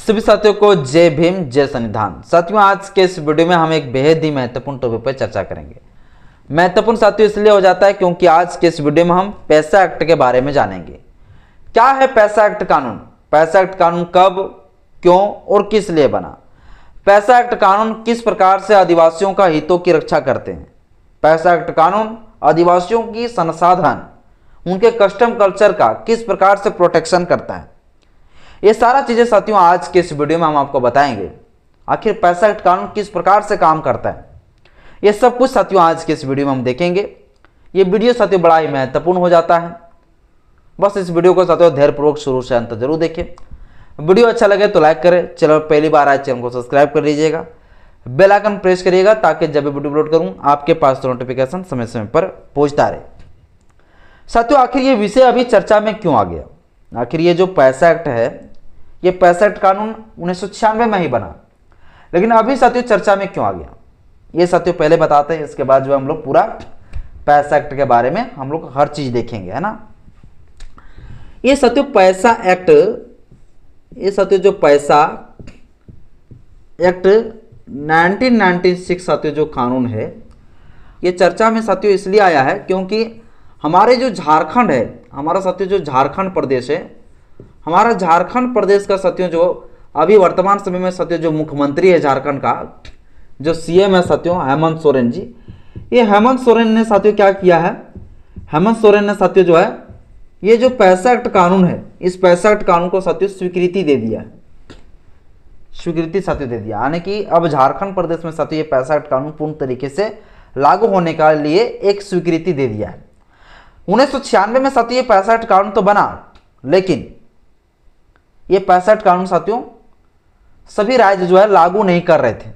सभी साथियों को जय भीम जय संविधान। साथियों, आज के इस वीडियो में हम एक बेहद ही महत्वपूर्ण टॉपिक पर चर्चा करेंगे। महत्वपूर्ण साथियों इसलिए हो जाता है क्योंकि आज के इस वीडियो में हम पैसा एक्ट के बारे में जानेंगे। क्या है पैसा एक्ट कानून? पैसा एक्ट कानून कब, क्यों और किस लिए बना? पैसा एक्ट कानून किस प्रकार से आदिवासियों का हितों की रक्षा करते हैं? पैसा एक्ट कानून आदिवासियों की संसाधन, उनके कस्टम कल्चर का किस प्रकार से प्रोटेक्शन करता है? ये सारा चीजें साथियों आज के इस वीडियो में हम आपको बताएंगे। आखिर पैसा एक्ट कानून किस प्रकार से काम करता है, ये सब कुछ साथियों आज के इस वीडियो में हम देखेंगे। ये वीडियो साथियों बड़ा ही महत्वपूर्ण हो जाता है। बस इस वीडियो को साथियों धैर्यपूर्वक शुरू से अंत जरूर देखें। वीडियो अच्छा लगे तो लाइक करें, चैनल पहली बार आए चैनल को सब्सक्राइब कर लीजिएगा, बेल आइकन प्रेस करिएगा ताकि जब भी वीडियो अपलोड करूं आपके पास तो नोटिफिकेशन समय समय पर पहुंचता रहे। साथियों, आखिर ये विषय अभी चर्चा में क्यों आ गया? आखिर ये जो पैसा एक्ट है, ये पैसा एक्ट कानून 1996 में ही बना, लेकिन अभी साथियों चर्चा में क्यों आ गया, ये साथियों पहले बताते हैं। इसके बाद जो हम लोग पूरा पैसा एक्ट के बारे में हम लोग हर चीज देखेंगे, है ना। ये साथियों पैसा एक्ट, ये साथियों जो पैसा एक्ट 1996 साथियों जो कानून है, ये चर्चा में साथियों इसलिए आया है क्योंकि हमारे जो झारखंड है, हमारा साथियों जो झारखंड प्रदेश है, हमारा झारखंड प्रदेश का साथियों जो अभी वर्तमान समय में साथियों जो मुख्यमंत्री है झारखंड का, जो सीएम है साथियों हेमंत सोरेन जी, ये हेमंत सोरेन ने साथियों क्या किया है? हेमंत सोरेन ने साथियों जो है ये जो पैसा एक्ट कानून है, इस पैसा एक्ट कानून को साथियों स्वीकृति दे दिया है। स्वीकृति साथियों दे दिया, यानी कि अब झारखंड प्रदेश में साथियों ये पैसा एक्ट कानून पूर्ण तरीके से लागू होने के लिए एक स्वीकृति दे दिया है। 1996 में साथियों ये पैसा एक्ट कानून तो बना, लेकिन ये पैसा एक्ट कानून साथियों सभी राज्य जो है लागू नहीं कर रहे थे,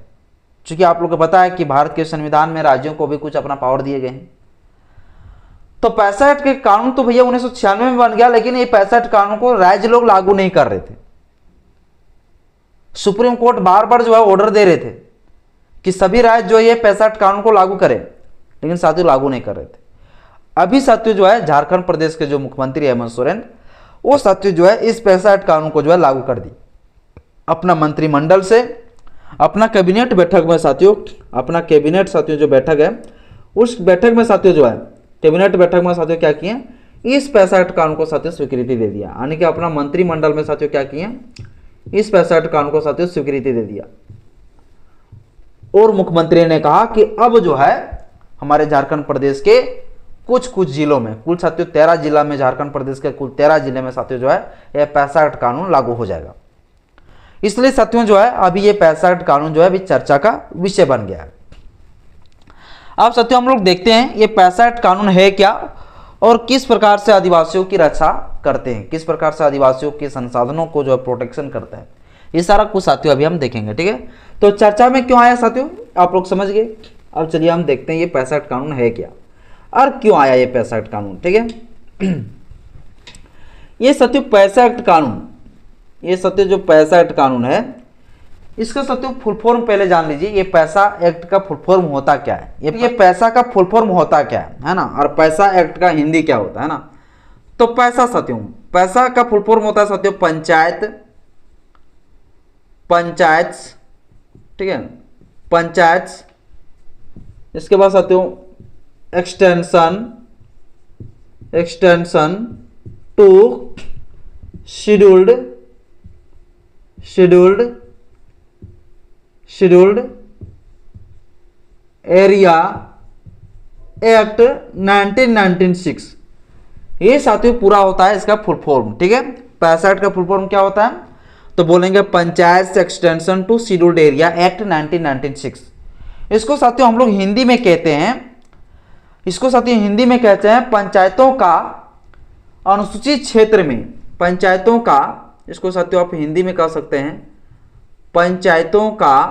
क्योंकि आप लोगों को पता है कि भारत के संविधान में राज्यों को भी कुछ अपना पावर दिए गए हैं। तो पैसा एक्ट के कानून तो भैया 1996 में बन गया, लेकिन ये पैसा एक्ट कानून को राज्य लोग लागू नहीं कर रहे थे। सुप्रीम कोर्ट बार बार जो है ऑर्डर दे रहे थे कि सभी राज्य जो ये पैसा एक्ट कानून को लागू करें, लेकिन साथियों लागू नहीं कर रहे थे। अभी साथियों जो है झारखंड प्रदेश के जो मुख्यमंत्री हेमंत सोरेन, वो साथियों जो है इस पैसा एक्ट कानून को जो है लागू कर दी अपना मंत्रिमंडल से, अपना कैबिनेट बैठक में साथियों, अपना कैबिनेट साथियों जो बैठक है, उस बैठक में साथियों जो है कैबिनेट बैठक में साथियों क्या किए? इस पैसा एक्ट कानून को साथियों स्वीकृति दे दिया, यानी कि अपना मंत्रिमंडल में साथियों क्या किए? इस पैसा एक्ट कानून को साथियों स्वीकृति दे दिया। और मुख्यमंत्री ने कहा कि अब जो है हमारे झारखंड प्रदेश के कुछ जिलों में, कुल साथियों 13 जिला में, झारखंड प्रदेश के कुल 13 जिले में साथियों जो है यह पैसा एक्ट कानून लागू हो जाएगा। इसलिए साथियों जो है अभी ये पैसा एक्ट कानून जो है अभी चर्चा का विषय बन गया है। अब साथियों हम लोग देखते हैं ये पैसा एक्ट कानून है क्या और किस प्रकार से आदिवासियों की रक्षा करते हैं, किस प्रकार से आदिवासियों के संसाधनों को जो है प्रोटेक्शन करता है। ये सारा कुछ साथियों अभी हम देखेंगे, ठीक है। तो चर्चा में क्यों आया साथियों, आप लोग समझ गए। अब चलिए हम देखते हैं ये पैसा एक्ट कानून है क्या और क्यों आया ये पैसा एक्ट कानून, ठीक है। ये साथियों पैसा एक्ट कानून, ये साथियों जो पैसा एक्ट कानून है, इसका साथियों फुल फॉर्म पहले जान लीजिए। ये पैसा एक्ट का फुल फॉर्म होता क्या है, ये पैसा का फुल फॉर्म होता क्या है ना, और पैसा एक्ट का हिंदी क्या होता है ना। तो पैसा साथियों, पैसा का फुल फॉर्म होता है साथियों पंचायत, पंचायत, ठीक है, पंचायत। इसके बाद साथियों extension, extension to scheduled, scheduled, scheduled area act 1996। ये साथियों पूरा होता है इसका फुल फॉर्म, ठीक है। पैसा एक्ट का फुल फॉर्म क्या होता है? तो बोलेंगे panchayat extension to scheduled area act 1996। इसको साथियों हम लोग हिंदी में कहते हैं, इसको साथियों हिंदी में कहते हैं पंचायतों का अनुसूचित क्षेत्र में, पंचायतों का, इसको साथियों आप हिंदी में कह सकते हैं पंचायतों का,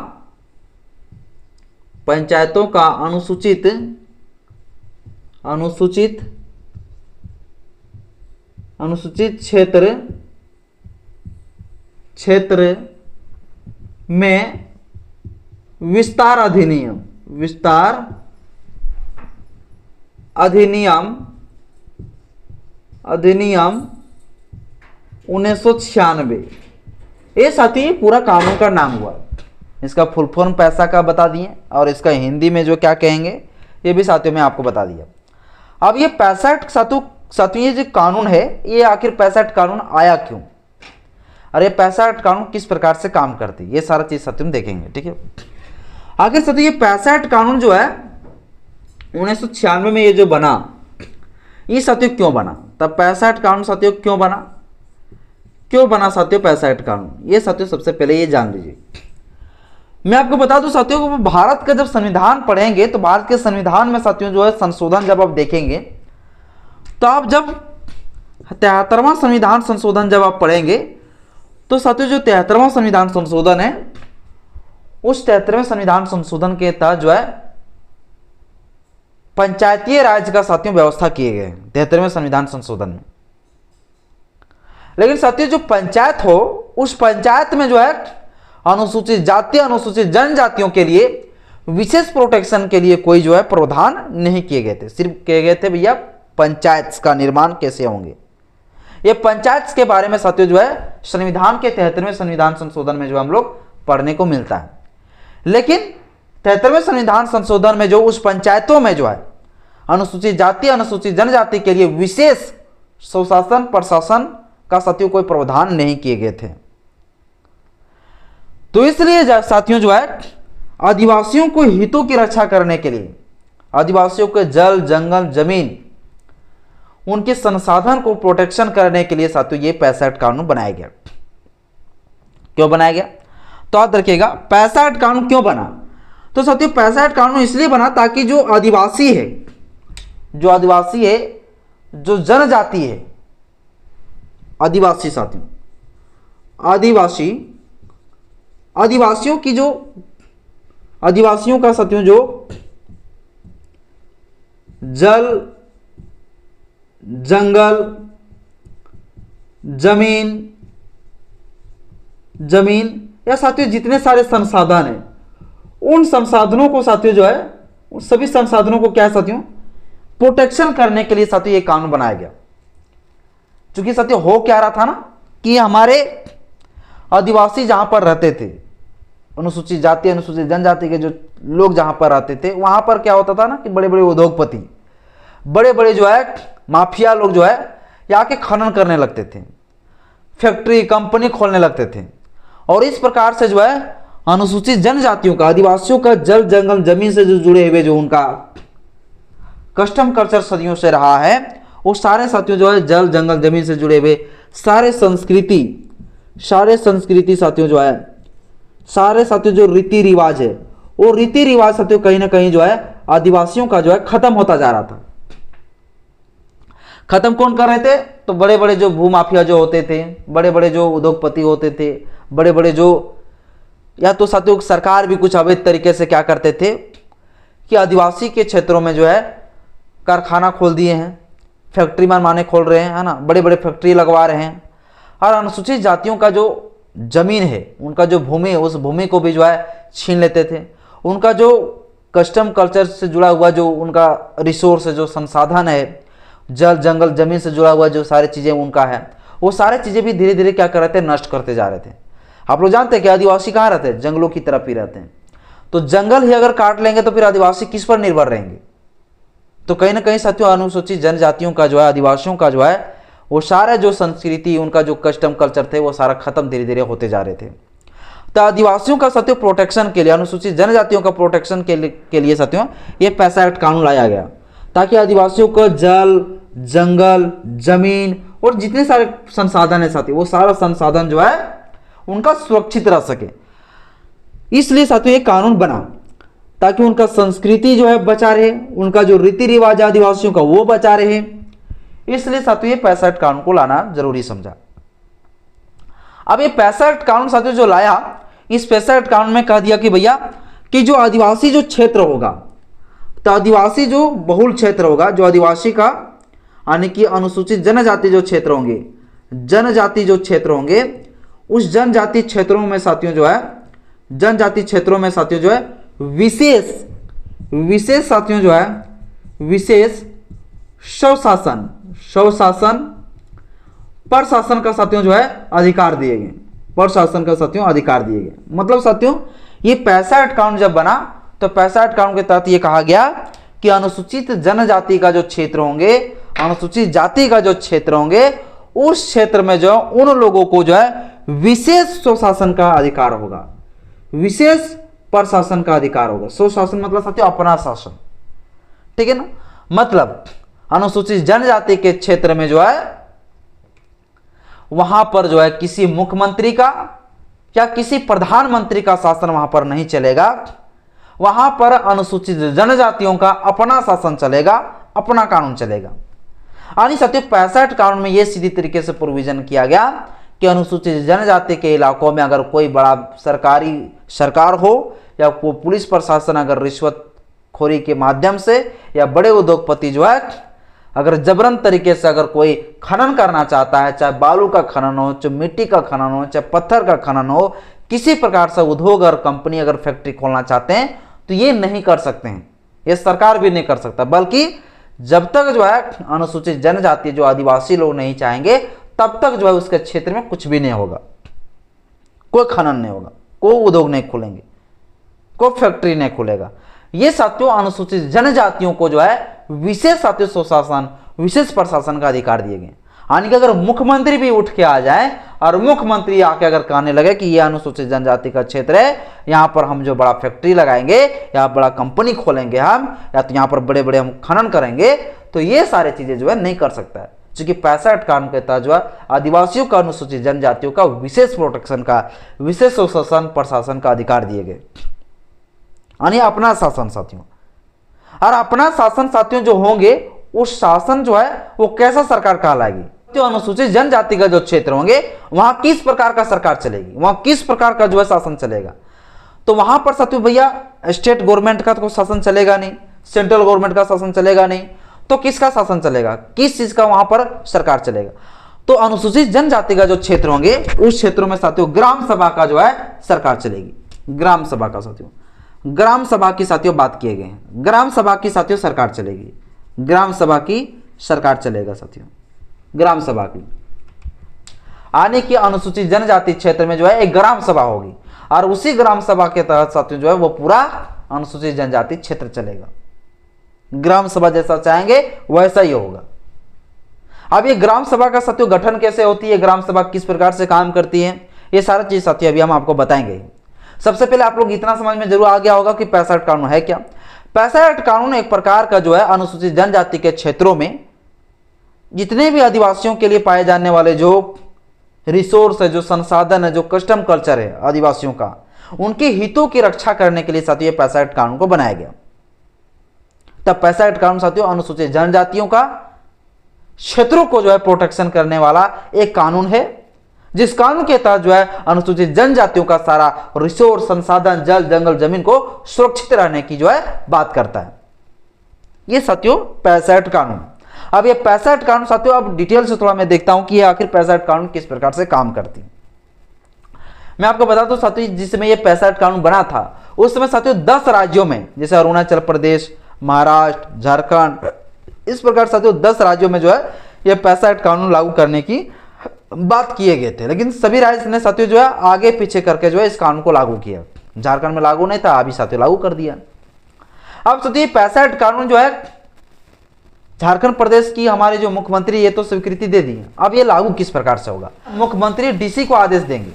पंचायतों का अनुसूचित, अनुसूचित, अनुसूचित क्षेत्र, क्षेत्र में विस्तार अधिनियम, विस्तार अधिनियम, अधिनियम 1996, ये साथियों पूरा कानून का नाम हुआ। इसका फुल फॉर्म पैसा का बता दिए और इसका हिंदी में जो क्या कहेंगे ये भी साथियों में आपको बता दिया। अब ये 65 साथियों ये जो कानून है ये आखिर 65 कानून आया क्यों, अरे 65 कानून किस प्रकार से काम करते ये सारा चीज साथियों देखेंगे। ठीक है, आखिर साथियों ये 65 कानून जो है 1996 में ये जो बना ये साथियों क्यों बना, तब 65 कानून साथियों क्यों बना साथियों 65 कानून, ये साथियों सबसे पहले ये जान लीजिए। मैं आपको बता दूं साथियों को भारत का जब संविधान पढ़ेंगे तो भारत के संविधान में साथियों जो है संशोधन जब आप देखेंगे तो आप जब 73वां संविधान संशोधन जब आप पढ़ेंगे तो साथियों जो 73वां संविधान संशोधन है उस 73वें संविधान संशोधन के तहत जो है पंचायतीय राज का साथियों व्यवस्था किए गए 73वें संविधान संशोधन में। लेकिन साथियों जो पंचायत हो उस पंचायत में जो है अनुसूचित जाति अनुसूचित जनजातियों के लिए विशेष प्रोटेक्शन के लिए कोई जो है प्रावधान नहीं किए गए थे, सिर्फ किए गए थे भैया पंचायत का निर्माण कैसे होंगे, ये पंचायत के बारे में साथियों जो है संविधान के 73वें संविधान संशोधन में जो हम लोग पढ़ने को मिलता है। लेकिन 73वें संविधान संशोधन में जो उस पंचायतों में जो है अनुसूचित जाति अनुसूचित जनजाति के लिए विशेष सुशासन प्रशासन का साथियों कोई प्रावधान नहीं किए गए थे। तो इसलिए साथियों जो है आदिवासियों को हितों की रक्षा करने के लिए आदिवासियों के जल जंगल जमीन उनके संसाधन को प्रोटेक्शन करने के लिए साथियों ये 65 कानून बनाया गया। क्यों बनाया गया तो याद रखिएगा 65 कानून क्यों बना, तो साथियों 65 कानून इसलिए बना ताकि जो आदिवासी है जो जनजाति है आदिवासी साथियों आदिवासियों की जो आदिवासियों का साथियों जो जल जंगल जमीन या साथियों जितने सारे संसाधन हैं उन संसाधनों को साथियों जो है उन सभी संसाधनों को क्या है साथियों प्रोटेक्शन करने के लिए साथियों ये कानून बनाया गया। क्योंकि साथियों हो क्या रहा था ना कि हमारे आदिवासी जहां पर रहते थे अनुसूचित जाति अनुसूचित जनजाति के जो लोग जहां पर रहते थे वहां पर क्या होता था ना कि बड़े बड़े उद्योगपति बड़े बड़े जो है माफिया लोग जो है यहाँ के खनन करने लगते थे, फैक्ट्री कंपनी खोलने लगते थे और इस प्रकार से जो है अनुसूचित जनजातियों का आदिवासियों का जल जंगल जमीन से जो जुड़े हुए जो उनका कस्टम कल्चर सदियों से रहा है वो सारे साथियों जो है जल जंगल जमीन से जुड़े हुए सारे संस्कृति साथियों जो है सारे साथियों जो रीति रिवाज है वो रीति रिवाज साथियों कहीं ना कहीं जो है आदिवासियों का जो है खत्म होता जा रहा था। खत्म कौन कर रहे थे तो बड़े बड़े जो भूमाफिया जो होते थे बड़े बड़े जो उद्योगपति होते थे बड़े बड़े जो या तो साथियों सरकार भी कुछ अवैध तरीके से क्या करते थे कि आदिवासी के क्षेत्रों में जो है कारखाना खोल दिए हैं, फैक्ट्री माने खोल रहे हैं है ना, बड़े बड़े फैक्ट्री लगवा रहे हैं और अनुसूचित जातियों का जो जमीन है उनका जो भूमि है उस भूमि को भी जो है छीन लेते थे। उनका जो कस्टम कल्चर से जुड़ा हुआ जो उनका रिसोर्स है जो संसाधन है जल जंगल जमीन से जुड़ा हुआ जो सारी चीज़ें उनका है वो सारी चीज़ें भी धीरे धीरे क्या कर रहे थे नष्ट करते जा रहे थे। आप लोग जानते हैं कि आदिवासी कहाँ रहते हैं जंगलों की तरफ ही रहते हैं, तो जंगल ही अगर काट लेंगे तो फिर आदिवासी किस पर निर्भर रहेंगे। तो कहीं ना कहीं साथियों अनुसूचित जनजातियों का जो है आदिवासियों का जो है वो सारा जो संस्कृति उनका जो कस्टम कल्चर थे वो सारा खत्म धीरे धीरे होते जा रहे थे। तो आदिवासियों का साथियों प्रोटेक्शन के लिए अनुसूचित जनजातियों का प्रोटेक्शन के लिए साथियों ये 65 कानून लाया गया ताकि आदिवासियों को जल जंगल जमीन और जितने सारे संसाधन है साथियों वो सारा संसाधन जो है उनका सुरक्षित रह सके। इसलिए साथियों ये कानून बना ताकि उनका संस्कृति जो है बचा रहे, उनका जो रीति रिवाज आदिवासियों का वो बचा रहे। इसलिए साथियों ये 65 कानून को लाना जरूरी समझा। अब ये 65 कानून साथियों जो लाया इस 65 कानून में कह दिया कि भैया कि जो आदिवासी जो क्षेत्र होगा तो आदिवासी जो बहुल क्षेत्र होगा जो आदिवासी का यानी कि अनुसूचित जनजाति जो क्षेत्र होंगे जनजाति जो क्षेत्र होंगे उस जनजाति क्षेत्रों में साथियों जो है जनजाति क्षेत्रों में साथियों जो है विशेष साथियों जो है विशेष स्वशासन प्रशासन का साथियों जो है अधिकार दिए गए। प्रशासन का साथियों अधिकार दिए गए। मतलब साथियों ये 65 कानून जब बना तो 65 कानून के तहत ये कहा गया कि अनुसूचित जनजाति का जो क्षेत्र होंगे, अनुसूचित जाति का जो क्षेत्र होंगे, उस क्षेत्र में जो उन लोगों को जो है विशेष स्वशासन का अधिकार होगा, विशेष प्रशासन का अधिकार होगा। स्वशासन मतलब साथियों अपना शासन, ठीक है ना। मतलब अनुसूचित जनजाति के क्षेत्र में जो है वहां पर जो है किसी मुख्यमंत्री का या किसी प्रधानमंत्री का शासन वहां पर नहीं चलेगा। वहां पर अनुसूचित जनजातियों का अपना शासन चलेगा, अपना कानून चलेगा। यानी साथियों 65 कानून में यह सीधी तरीके से प्रोविजन किया गया कि अनुसूचित जनजाति के इलाकों में अगर कोई बड़ा सरकार हो या कोई पुलिस प्रशासन अगर रिश्वतखोरी के माध्यम से या बड़े उद्योगपति जो है अगर जबरन तरीके से अगर कोई खनन करना चाहता है, चाहे बालू का खनन हो, चाहे मिट्टी का खनन हो, चाहे पत्थर का खनन हो, किसी प्रकार से उद्योग और कंपनी अगर फैक्ट्री खोलना चाहते हैं तो ये नहीं कर सकते हैं, ये सरकार भी नहीं कर सकता। बल्कि जब तक जो है अनुसूचित जनजाति जो आदिवासी लोग नहीं चाहेंगे तब तक जो है उसके क्षेत्र में कुछ भी नहीं होगा, कोई खनन नहीं होगा, कोई उद्योग नहीं खुलेंगे, कोई फैक्ट्री नहीं खुलेगा। ये साथियों अनुसूचित जनजातियों को जो है विशेष साथियों स्वशासन, विशेष प्रशासन का अधिकार दिए गए। यानी कि अगर मुख्यमंत्री भी उठ के आ जाए और मुख्यमंत्री आके अगर कहने लगे कि ये अनुसूचित जनजाति का क्षेत्र है, यहाँ पर हम जो बड़ा फैक्ट्री लगाएंगे या बड़ा कंपनी खोलेंगे हम, या तो यहाँ पर बड़े बड़े हम खनन करेंगे, तो ये सारी चीजें जो है नहीं कर सकता है। क्योंकि 65 कानून के तहत जो है आदिवासियों का, अनुसूचित जनजातियों का विशेष प्रोटेक्शन का, विशेष स्वशासन प्रशासन का अधिकार दिए गए। यानी अपना शासन साथियों, और अपना शासन साथियों जो होंगे उस शासन जो है वो कैसा सरकार कहलाएगी, जो अनुसूचित जनजाति का जो क्षेत्र होंगे वहां किस प्रकार का सरकार चलेगी, वहां किस प्रकार का जो है शासन चलेगा। तो वहां पर साथियों भैया स्टेट गवर्नमेंट का तो शासन चलेगा नहीं, सेंट्रल गवर्नमेंट का शासन चलेगा नहीं, तो किसका शासन चलेगा, किस चीज का वहां पर सरकार चलेगा। तो अनुसूचित जनजाति का जो क्षेत्र होंगे उस क्षेत्रों में साथियों ग्राम सभा का जो है सरकार चलेगी। ग्राम सभा का साथियों, ग्राम सभा की साथियों बात किए गए हैं, ग्राम सभा की साथियों सरकार चलेगी, ग्राम सभा की सरकार चलेगा साथियों, ग्राम सभा की। आने की अनुसूचित जनजाति क्षेत्र में जो है एक ग्राम सभा होगी और उसी ग्राम सभा के तहत साथियों जो है वो पूरा अनुसूचित जनजाति क्षेत्र चलेगा। ग्राम सभा जैसा चाहेंगे वैसा ही होगा। अब ये ग्राम सभा का साथियों गठन कैसे होती है, ग्राम सभा किस प्रकार से काम करती है, ये सारा चीज साथियों अभी हम आपको बताएंगे। सबसे पहले आप लोग इतना समझ में जरूर आ गया होगा कि 65 कानून है क्या। 65 कानून एक प्रकार का जो है अनुसूचित जनजाति के क्षेत्रों में जितने भी आदिवासियों के लिए पाए जाने वाले जो रिसोर्स है, जो संसाधन है, जो कस्टम कल्चर है आदिवासियों का, उनके हितों की रक्षा करने के लिए साथियों 65 कानून को बनाया गया। तब 65 कानून साथियों अनुसूचित जनजातियों का क्षेत्रों को जो है प्रोटेक्शन करने वाला एक कानून है, जिस कानून के तहत जो है अनुसूचित जनजातियों का सारा रिसोर्स, संसाधन, जल, जंगल, जमीन को सुरक्षित रहने की जो है बात करता है। ये साथियों 65 कानून। अब ये 65 कानून साथियों अब डिटेल से थोड़ा मैं देखता हूं कि आखिर 65 कानून किस प्रकार से काम करती है। मैं आपको बता दूं साथियों जिस समय ये 65 कानून बना था उस समय साथियों 10 राज्यों में, जैसे अरुणाचल प्रदेश, महाराष्ट्र, झारखंड, इस प्रकार साथियों 10 राज्यों में जो है ये 65 कानून लागू करने की बात किए गए थे। लेकिन सभी राज्य ने साथियों जो है आगे पीछे करके जो है इस कानून को लागू किया। झारखंड में लागू नहीं था, अभी साथियों लागू कर दिया। अब साथियों 65 कानून जो है झारखंड प्रदेश की हमारे जो मुख्यमंत्री ये तो स्वीकृति दे दी। अब ये लागू किस प्रकार से होगा, मुख्यमंत्री डीसी को आदेश देंगे,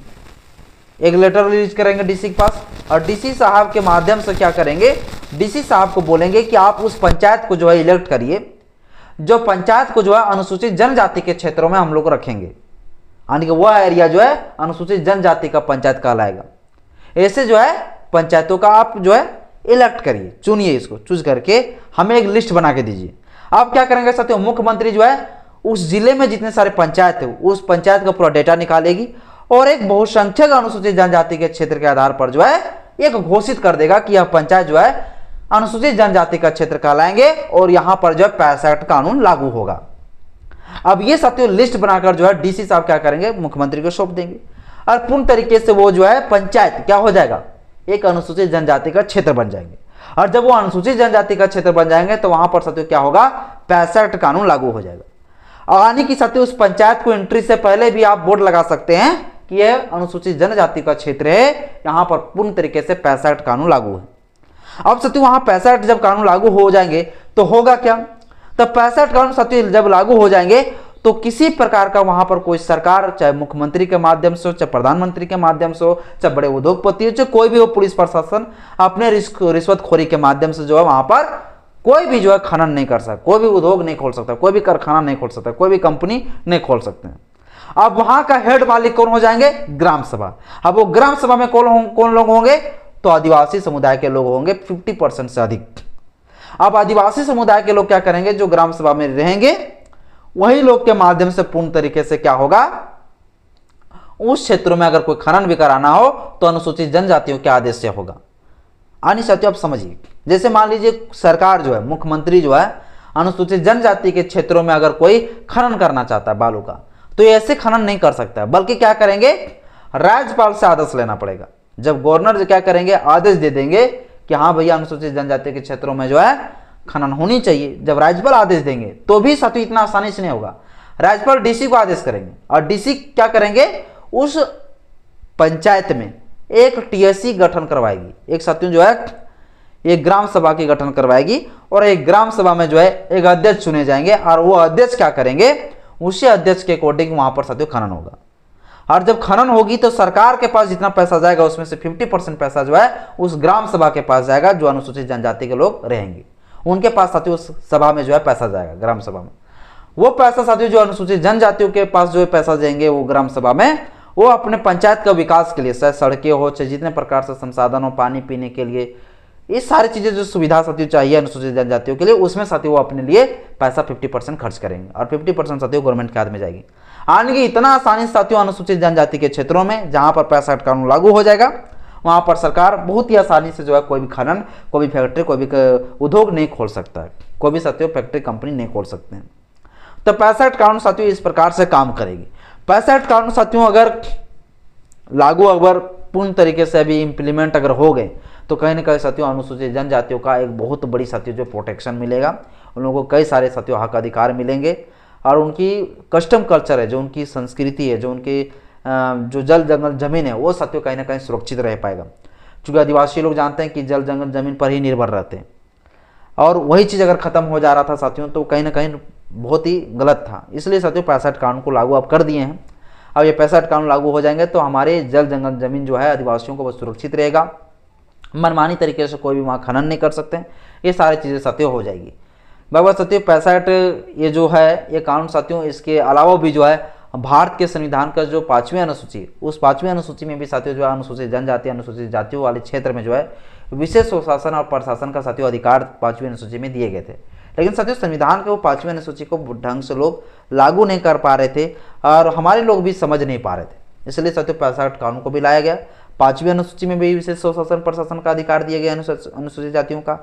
एक लेटर रिलीज करेंगे डीसी के पास, और डीसी साहब के माध्यम से क्या करेंगे, डीसी साहब को बोलेंगे कि आप उस पंचायत को जो है इलेक्ट करिए, जो पंचायत को जो है अनुसूचित जनजाति के क्षेत्रों में हम लोग रखेंगे, यानी कि वह एरिया जो है अनुसूचित जनजाति का पंचायत कहलाएगा। ऐसे जो है पंचायतों का आप जो है इलेक्ट करिए, चुनिए, इसको चूज करके हमें एक लिस्ट बना के दीजिए। आप क्या करेंगे साथियों, मुख्यमंत्री जो है उस जिले में जितने सारे पंचायत है उस पंचायत का पूरा डेटा निकालेगी और एक बहुसंख्यक अनुसूचित जनजाति के क्षेत्र के आधार पर जो है एक घोषित कर देगा कि यह पंचायत जो है अनुसूचित जनजाति का क्षेत्र कहलाएंगे और यहां पर जो है 65 कानून लागू होगा। अब ये साथियों लिस्ट बनाकर जो है डीसी साहब क्या करेंगे, मुख्यमंत्री को सौंप देंगे और पूर्ण तरीके से वो जो है पंचायत क्या हो जाएगा, एक अनुसूचित जनजाति का क्षेत्र बन जाएंगे। और जब वो अनुसूचित जनजाति का क्षेत्र बन जाएंगे तो वहां पर साथियों क्या होगा, 65 कानून लागू हो जाएगा। और यानी कि साथियों उस पंचायत को एंट्री से पहले भी आप बोर्ड लगा सकते हैं कि यह अनुसूचित जनजाति का क्षेत्र है, यहाँ पर पूर्ण तरीके से 65 कानून लागू है। अब साथियों वहां 65 जब कानून लागू हो जाएंगे तो होगा क्या, तब 65 कानून साथियों जब लागू हो जाएंगे तो किसी प्रकार का वहां पर कोई सरकार, चाहे मुख्यमंत्री के माध्यम से हो, चाहे प्रधानमंत्री के माध्यम से हो, चाहे बड़े उद्योगपति हो, चाहे कोई भी हो, पुलिस प्रशासन अपने रिश्वतखोरी के माध्यम से जो है वहां पर कोई भी जो है खनन नहीं कर सकता, कोई भी उद्योग नहीं खोल सकता, कोई भी कारखाना नहीं खोल सकता, कोई भी कंपनी नहीं खोल सकते। अब वहां का हेड मालिक कौन हो जाएंगे, ग्राम सभा। अब वो ग्राम सभा में कौन लोग होंगे, तो आदिवासी समुदाय के लोग होंगे 50% से अधिक। अब आदिवासी समुदाय के लोग क्या करेंगे, जो ग्राम सभा में रहेंगे वही लोग के माध्यम से पूर्ण तरीके से क्या होगा, उस क्षेत्रों में अगर कोई खनन भी कराना हो तो अनुसूचित जनजातियों के आदेश से होगा। आनी साथियों आप समझिए, जैसे मान लीजिए सरकार जो है, मुख्यमंत्री जो है, अनुसूचित जनजाति के क्षेत्रों में अगर कोई खनन करना चाहता है बालू का, तो ऐसे खनन नहीं कर सकता, बल्कि क्या करेंगे, राज्यपाल से आदेश लेना पड़ेगा। जब गवर्नर जो क्या करेंगे, आदेश दे देंगे कि हाँ भैया अनुसूचित जनजाति के क्षेत्रों में जो है खनन होनी चाहिए, जब राज्यपाल आदेश देंगे तो भी साथियों इतना आसानी से नहीं होगा। राज्यपाल डीसी को आदेश करेंगे और डीसी क्या करेंगे, उस पंचायत में एक टीएससी गठन करवाएगी, एक साथियों जो है एक ग्राम सभा की गठन करवाएगी, और एक ग्राम सभा में जो है एक अध्यक्ष चुने जाएंगे, और वो अध्यक्ष क्या करेंगे, उसी अध्यक्ष के अकॉर्डिंग वहां पर साथियों खनन होगा। और जब खनन होगी तो सरकार के पास जितना पैसा जाएगा उसमें से 50% पैसा जो है उस ग्राम सभा के पास जाएगा, जो अनुसूचित जनजाति के लोग रहेंगे उनके पास साथियों उस सभा में जो है पैसा जाएगा, ग्राम सभा में। वो पैसा साथियों जो अनुसूचित जनजातियों के पास जो है पैसा देंगे वो ग्राम सभा में, वो अपने पंचायत का विकास के लिए, चाहे सड़कें हो, चाहे जितने प्रकार से संसाधन हो, पानी पीने के लिए, ये सारी चीजें जो सुविधा साथियों चाहिए अनुसूचित जनजातियों के लिए, उसमें साथियों वो अपने लिए पैसा 50% खर्च करेंगे और 50% साथियों गवर्नमेंट के हाथ में जाएगी। आने इतना आसानी से साथियों अनुसूचित जनजाति के क्षेत्रों में जहां पर 65 कानून लागू हो जाएगा, वहां पर सरकार बहुत ही आसानी से जो है कोई भी खनन, कोई भी फैक्ट्री, कोई भी उद्योग नहीं खोल सकता है, कोई भी साथियों फैक्ट्री कंपनी नहीं खोल सकते हैं। तो 65 कानून साथियों इस प्रकार से काम करेगी। 65 कानून साथियों अगर लागू, अगर पूर्ण तरीके से अभी इम्प्लीमेंट अगर हो गए तो कहीं ना कहीं साथियों अनुसूचित जनजातियों का एक बहुत बड़ी साथियों जो प्रोटेक्शन मिलेगा, उन लोगों को कई सारे साथियों हक अधिकार मिलेंगे, और उनकी कस्टम कल्चर है, जो उनकी संस्कृति है, जो उनकी जो जल जंगल जमीन है, वो साथियों कहीं ना कहीं सुरक्षित रह पाएगा। क्योंकि आदिवासी लोग जानते हैं कि जल जंगल जमीन पर ही निर्भर रहते हैं, और वही चीज़ अगर खत्म हो जा रहा था साथियों तो कहीं ना कहीं बहुत ही गलत था। इसलिए साथियों 65 कानून को लागू अब कर दिए हैं। अब ये 65 कानून लागू हो जाएंगे तो हमारे जल जंगल जमीन जो है आदिवासियों को वो सुरक्षित रहेगा, मनमानी तरीके से कोई भी वहाँ खनन नहीं कर सकते, ये सारी चीज़ें साथियों हो जाएगी। बाबा साथियों 65 ये जो है ये कानून साथियों, इसके अलावा भी जो है भारत के संविधान का जो 5वीं अनुसूची, उस 5वीं अनुसूची में भी साथियों जो है अनुसूचित जनजाति, अनुसूचित जातियों वाले क्षेत्र में जो है विशेष स्वशासन और प्रशासन का साथियों अधिकार 5वीं अनुसूची में दिए गए थे। लेकिन साथियों संविधान के वो 5वीं अनुसूची को ढंग से लोग लागू नहीं कर पा रहे थे, और हमारे लोग भी समझ नहीं पा रहे थे, इसलिए साथियों 65 कानून को भी लाया गया। 5वीं अनुसूची में भी विशेष स्वशासन प्रशासन का अधिकार दिया गया अनुसूचित जातियों का,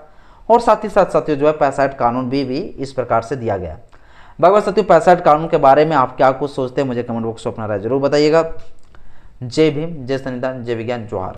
और साथ ही साथ साथियों जो है 65 कानून भी इस प्रकार से दिया गया। बाबा साथियों 65 कानून के बारे में आप क्या कुछ सोचते हैं, मुझे कमेंट बॉक्स में अपना राय जरूर बताइएगा। जय भीम, जय संविधान, जय विज्ञान, जोहार।